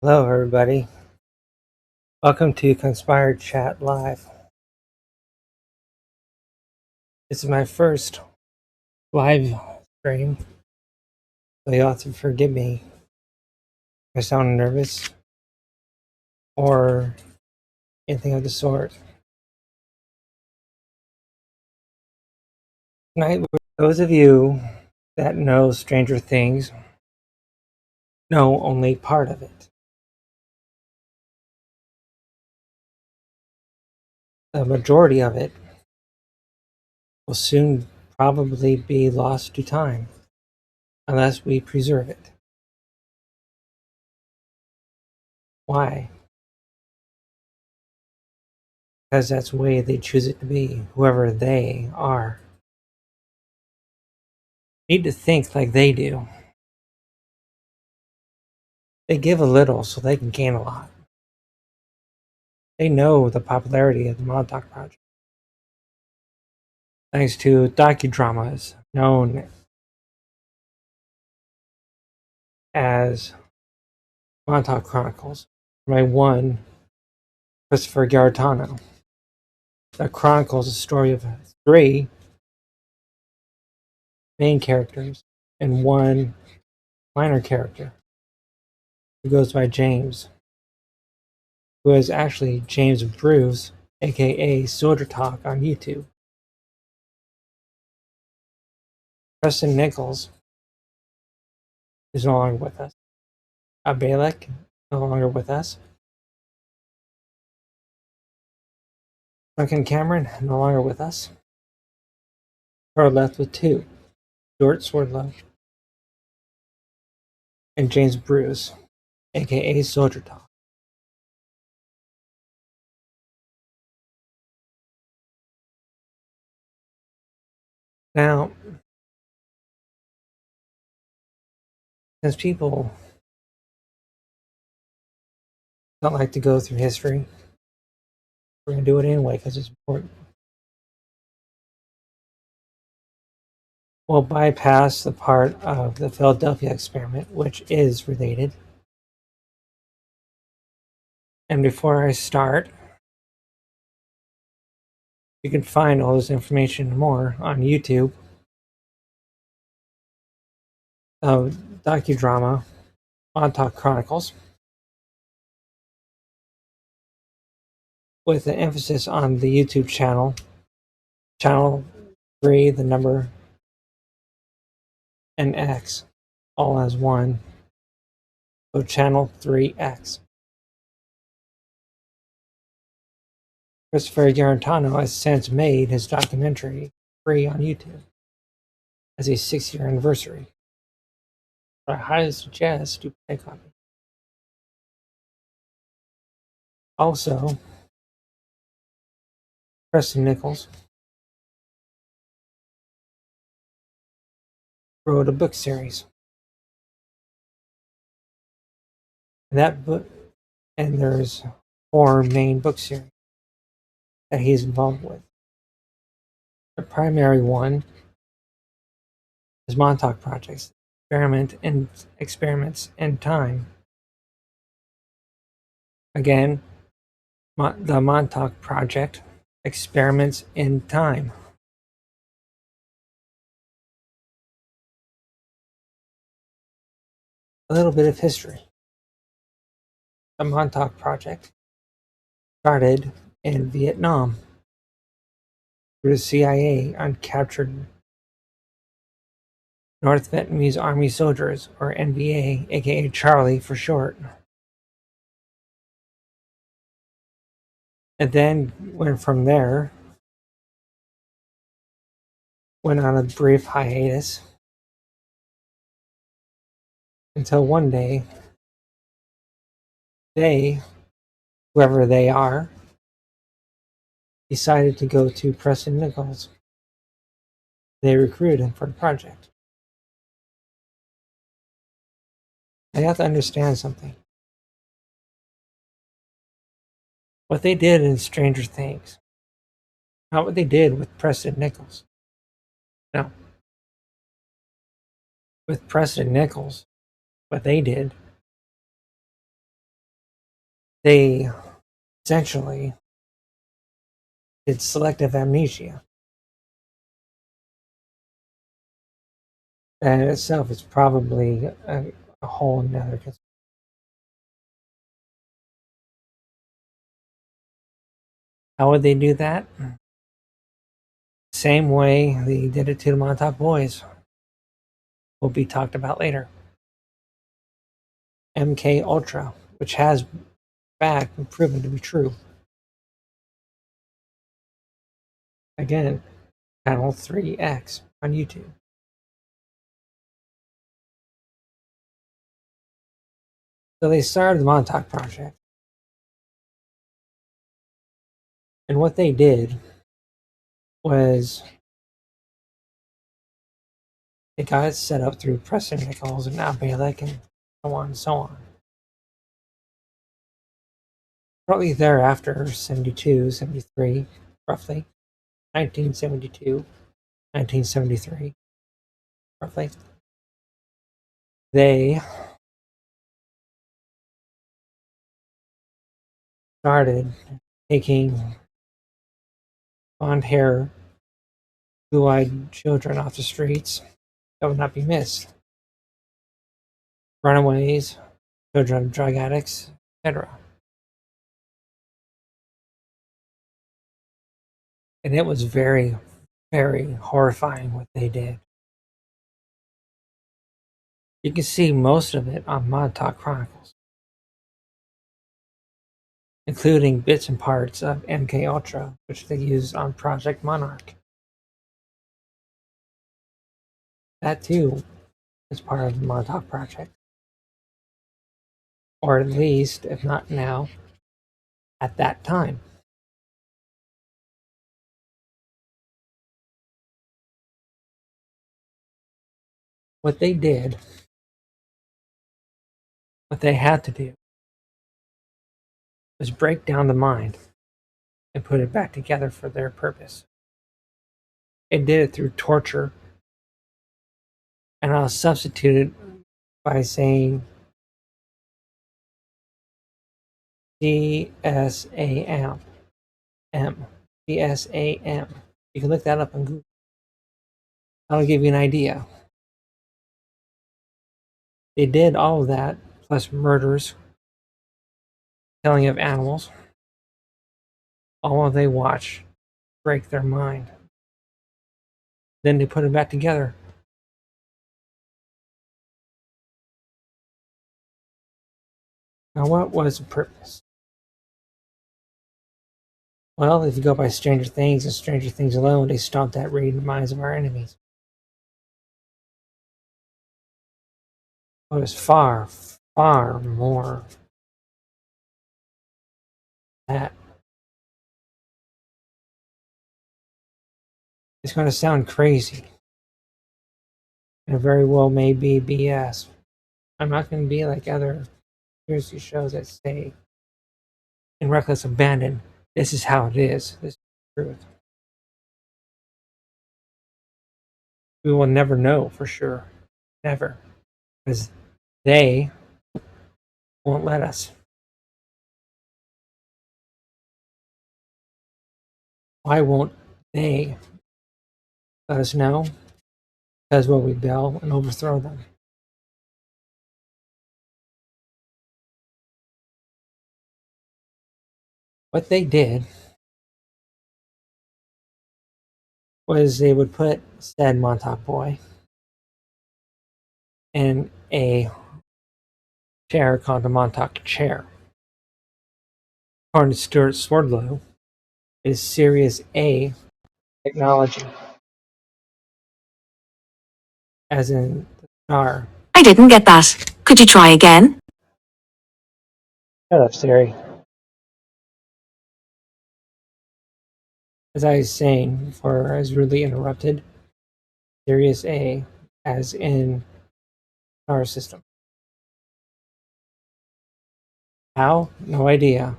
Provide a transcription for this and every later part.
Hello, everybody. Welcome to Conspirechat Live. This is my first live stream, so you'll have to forgive me if I sound nervous or anything of the sort. Tonight, those of you that know Stranger Things know only part of it. The majority of it will soon probably be lost to time unless we preserve it. Why? Because that's the way they choose it to be, whoever they are. Need to think like they do. They give a little so they can gain a lot. They know the popularity of the Montauk Project, thanks to docudramas known as Montauk Chronicles by one Christopher Garetano. That chronicles the story of three main characters and one minor character who goes by James, who is actually James Bruce, aka Soldier Talk on YouTube. Preston Nichols is no longer with us. Abalek no longer with us. Duncan Cameron no longer with us. We're left with two: Stuart Swordlow and James Bruce, aka Soldier Talk. Now, since people don't like to go through history, we're going to do it anyway because it's important. We'll bypass the part of the Philadelphia experiment, which is related. And before I start, you can find all this information and more on YouTube. Docudrama Montauk Chronicles, with an emphasis on the YouTube channel 3, the number, and X, all as one. So channel 3X. Christopher Garetano has since made his documentary free on YouTube as a 6-year anniversary. But I highly suggest you pick up. Also, Preston Nichols wrote a book series. That book, and there's 4 main book series that he's involved with. The primary one is Montauk Project, Experiments in Time. Again, the Montauk Project, Experiments in Time. A little bit of history. The Montauk Project started in Vietnam through the CIA on captured North Vietnamese Army soldiers, or NVA, aka Charlie for short. And then went from there, went on a brief hiatus until one day they, whoever they are, decided to go to Preston Nichols. They recruited him for the project. I have to understand something. What they did in Stranger Things, not what they did with Preston Nichols. No. With Preston Nichols, what they did They essentially did selective amnesia. That in itself is probably a whole another. How would they do that? Same way they did it to the Montauk Boys. Will be talked about later. MK Ultra, which has in fact been proven to be true. Again, Channel 3X on YouTube. So they started the Montauk Project. And what they did was they got it set up through Preston Nichols and Al Bielek and so on and so on. Shortly thereafter, 72, 73, roughly, 1972, 1973, roughly, they started taking blonde hair, blue eyed children off the streets that would not be missed. Runaways, children of drug addicts, etc. And it was very, very horrifying what they did. You can see most of it on Montauk Chronicles, including bits and parts of MK Ultra, which they used on Project Monarch. That too is part of the Montauk Project. Or at least, if not now, at that time. What they did, what they had to do, was break down the mind and put it back together for their purpose. It did it through torture, and I'll substitute it by saying CSAM. CSAM. You can look that up on Google. That'll give you an idea. They did all of that, plus murders, killing of animals. All while they watch break their mind. Then they put it back together. Now, what was the purpose? Well, if you go by Stranger Things and Stranger Things alone, they stopped at reading the minds of our enemies. But it was far, far more that. It's going to sound crazy. And it very well may be BS. I'm not going to be like other conspiracy shows that say, in reckless abandon, this is how it is. This is the truth. We will never know for sure. Never. Because they won't let us. Why won't they let us know? Because we'll rebel and overthrow them. What they did was they would put said Montauk boy in a chair called the Montauk chair. According to Stuart Swerdlow, is Series A technology, as in the star. I didn't get that. Could you try again? Shut up, Siri. As I was saying before I was rudely interrupted, Series A, as in star system. How? No idea.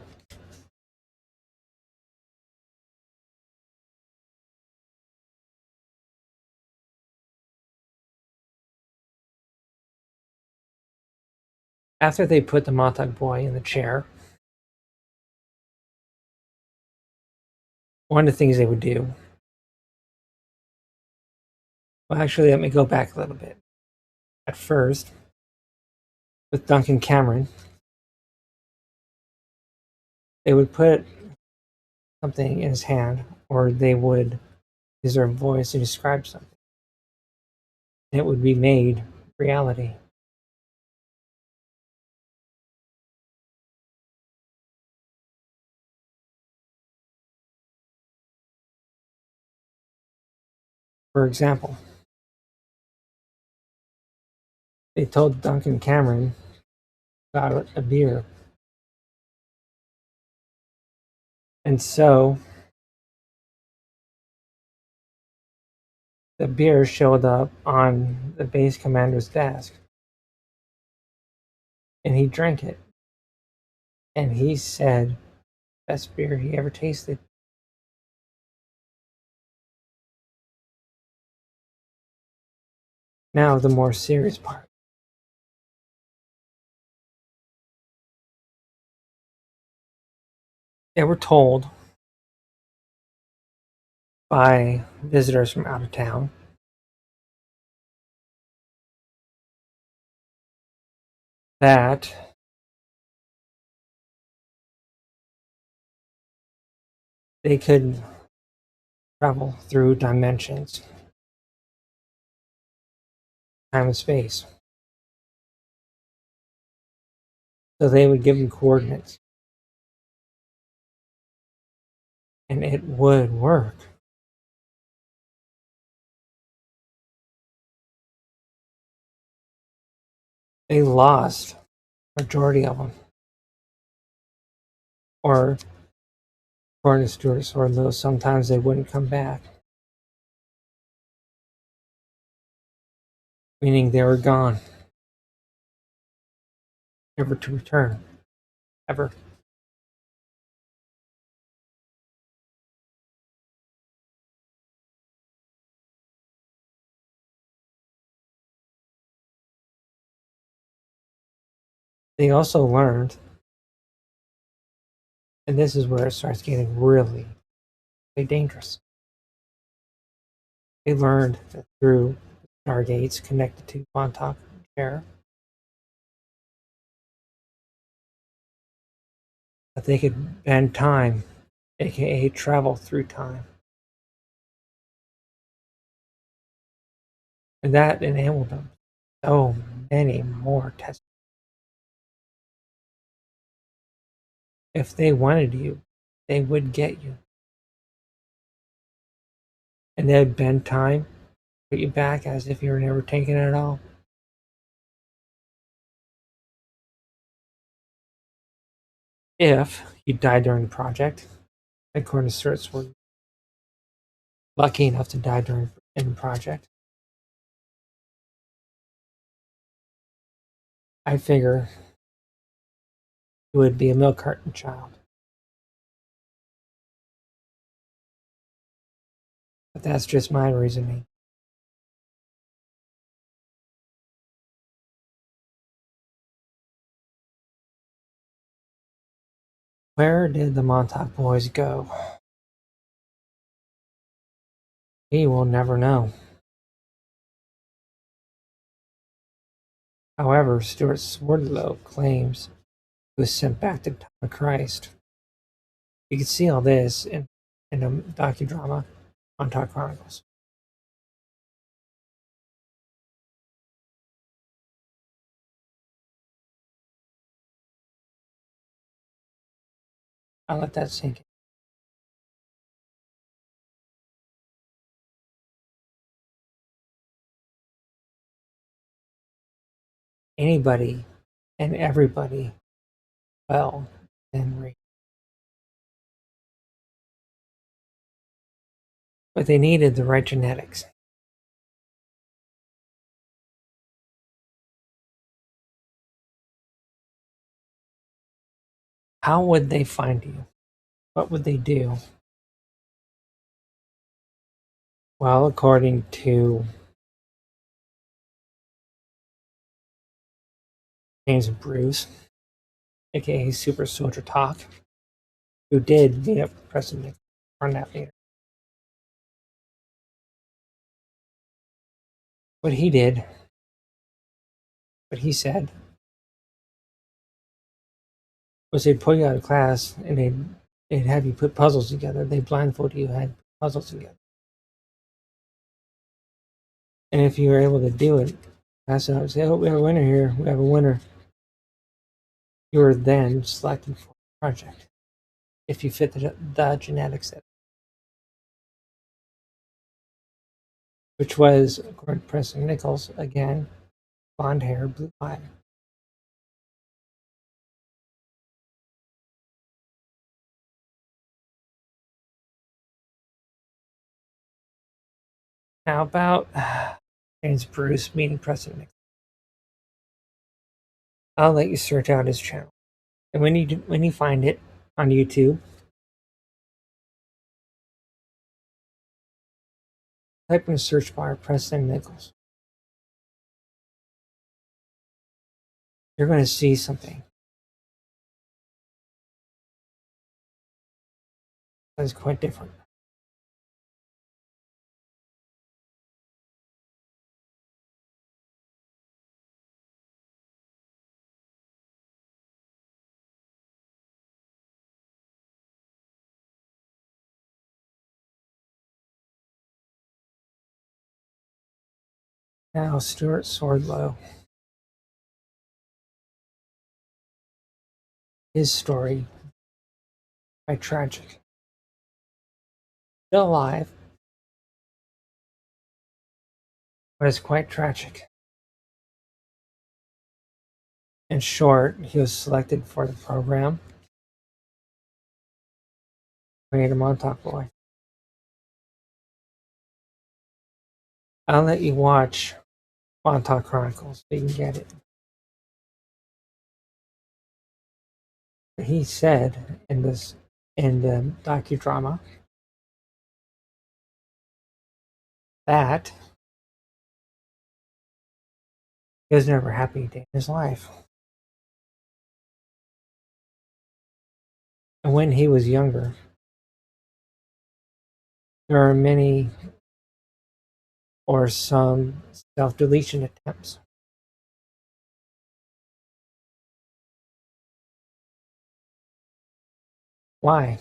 After they put the Montauk boy in the chair, one of the things they would do. Well, actually, let me go back a little bit. At first, with Duncan Cameron, they would put something in his hand, or they would use their voice to describe something. And it would be made reality. For example, they told Duncan Cameron about a beer. And so the beer showed up on the base commander's desk. And he drank it. And he said, best beer he ever tasted. Now, the more serious part. They were told by visitors from out of town that they could travel through dimensions, time and space. So they would give them coordinates. And it would work. They lost majority of them. Or, according to Stuart Swordlow, sometimes they wouldn't come back. Meaning they were gone. Never to return. Ever. They also learned, and this is where it starts getting really dangerous. They learned that through stargates connected to Montauk Project that they could bend time, aka travel through time. And that enabled them so many more tests. If they wanted you, they would get you. And they'd bend time, put you back as if you were never taken at all. If you died during the project, according to certs, were lucky enough to die during in the project, I figure it would be a milk carton child. But that's just my reasoning. Where did the Montauk boys go? We will never know. However, Stuart Swordlow claims he was sent back to the time of Christ. You can see all this in a docudrama, Montauk Chronicles. I'll let that sink in. Anybody and everybody, well, can read. But they needed the right genetics. How would they find you? What would they do? Well, according to James Bruce, aka Super Soldier Talk, who did meet up with President on that later. What he did, what he said, was they'd pull you out of class and they'd have you put puzzles together. They blindfold you, had puzzles together. And if you were able to do it, pass it out, say, "Oh, we have a winner here. We have a winner." You were then selected for the project if you fit the genetics set, which was, according to Preston Nichols, again, blonde hair, blue eye. Now about James Bruce meeting Preston Nichols. I'll let you search out his channel, and when you find it on YouTube, type in the search bar Preston Nichols. You're going to see something that is quite different. Now, Stuart Swordlow. His story, quite tragic. Still alive, but it's quite tragic. In short, he was selected for the program, made a Montauk boy. I'll let you watch Montauk Chronicles so you can get it. He said in the docudrama that he was never happy a day in his life. And when he was younger, there are many or some self-deletion attempts. Why?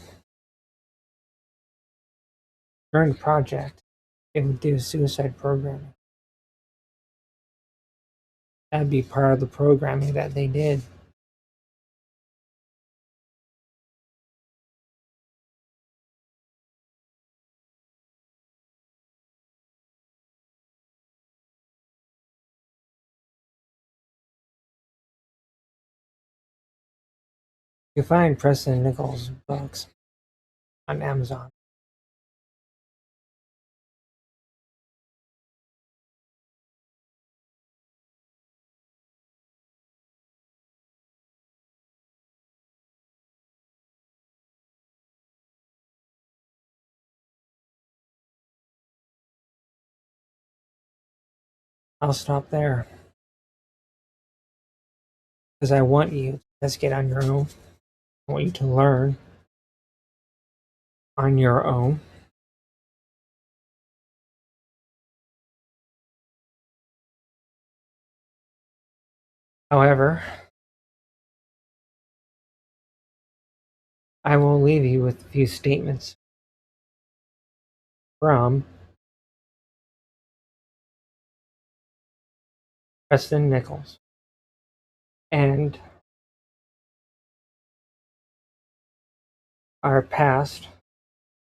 During the project, they would do suicide programming. That'd be part of the programming that they did. You can find Preston Nichols' books on Amazon. I'll stop there because I want you to investigate on your own. I want you to learn on your own. However, I will leave you with a few statements from Preston Nichols and our past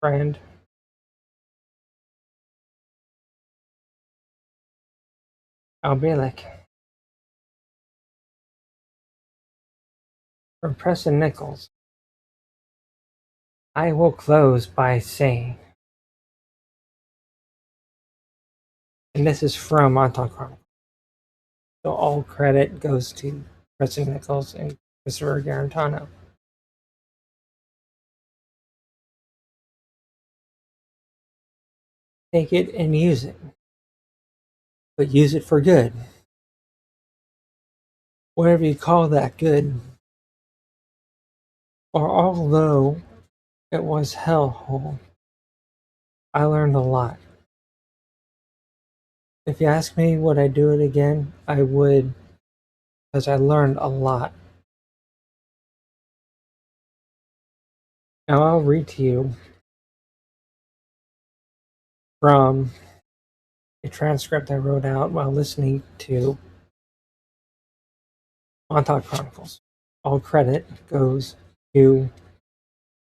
friend Albilik. From Preston Nichols, I will close by saying, and this is from Montauk Project, so all credit goes to Preston Nichols and Christopher Garantano. Take it and use it, but use it for good. Whatever you call that good. Or although it was hellhole, I learned a lot. If you ask me would I do it again, I would, because I learned a lot. Now I'll read to you from a transcript I wrote out while listening to Montauk Chronicles. All credit goes to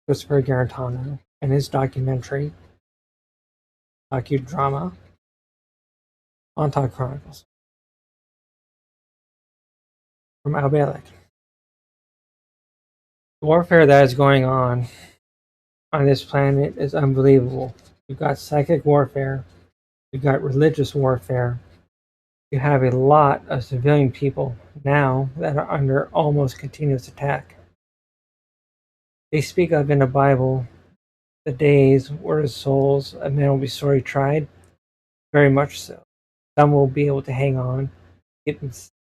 Christopher Garantano and his docudrama, Montauk Chronicles, from Albielic. The warfare that is going on this planet is unbelievable. You've got psychic warfare, you've got religious warfare, you have a lot of civilian people now that are under almost continuous attack. They speak of in the Bible the days where the souls of men will be sorely tried, very much so. Some will be able to hang on, get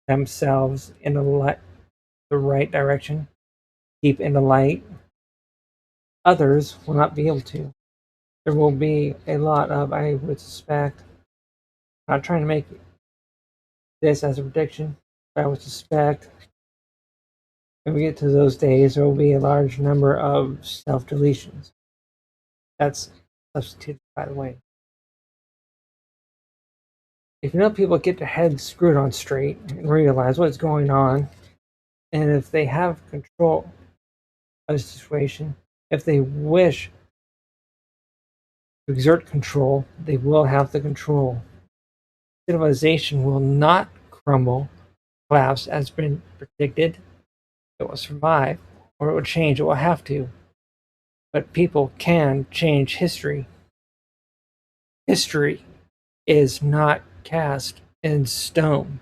themselves in the right direction, keep in the light. Others will not be able to. There will be a lot of, I would suspect, I'm not trying to make this as a prediction, but I would suspect when we get to those days, there will be a large number of self-deletions. That's substituted, by the way. If enough people get their heads screwed on straight and realize what's going on, and if they have control of the situation, if they wish to exert control, they will have the control. Civilization will not crumble, collapse as been predicted. It will survive, or it will change. It will have to. But people can change history. History is not cast in stone.